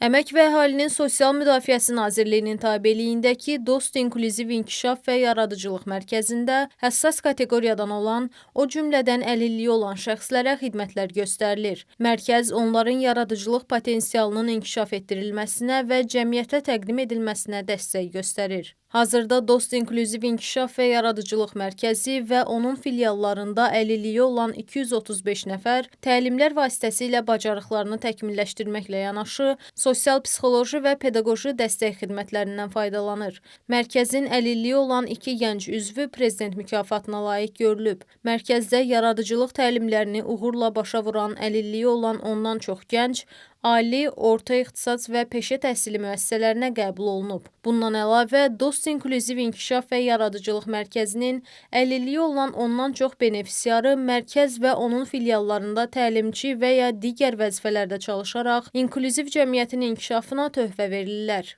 Əmək və Əhalinin Sosial Müdafiəsi Nazirliyinin tabeliyindəki Dost İnklüziv İnkişaf və Yaradıcılıq Mərkəzində həssas kateqoriyadan olan, o cümlədən əlilliyi olan şəxslərə xidmətlər göstərilir. Mərkəz onların yaradıcılıq potensialının inkişaf etdirilməsinə və cəmiyyətə təqdim edilməsinə dəstək göstərir. Hazırda Dost İnklüziv İnkişaf və Yaradıcılıq Mərkəzi və onun filiallarında əlilliyi olan 235 nəfər təlimlər vasitəsilə bacarıqlarını təkmilləşdirməklə yanaşı, sosial-psixoloji və pedaqoji dəstək xidmətlərindən faydalanır. Mərkəzin əlilliyi olan 2 gənc üzvü Prezident mükafatına layiq görülüb. Mərkəzdə yaradıcılıq təlimlərini uğurla başa vuran əlilliyi olan ondan çox gənc, ali, orta ixtisas və peşə təhsili müəssisələrinə qəbul olunub. Bundan əlavə, Dost İnklüziv İnkişaf və Yaradıcılıq Mərkəzinin əlilliyi olan ondan çox benefisiarı mərkəz və onun filiallarında təlimçi və ya digər vəzifələrdə çalışaraq inklüziv cəmiyyətin inkişafına töhfə verirlər.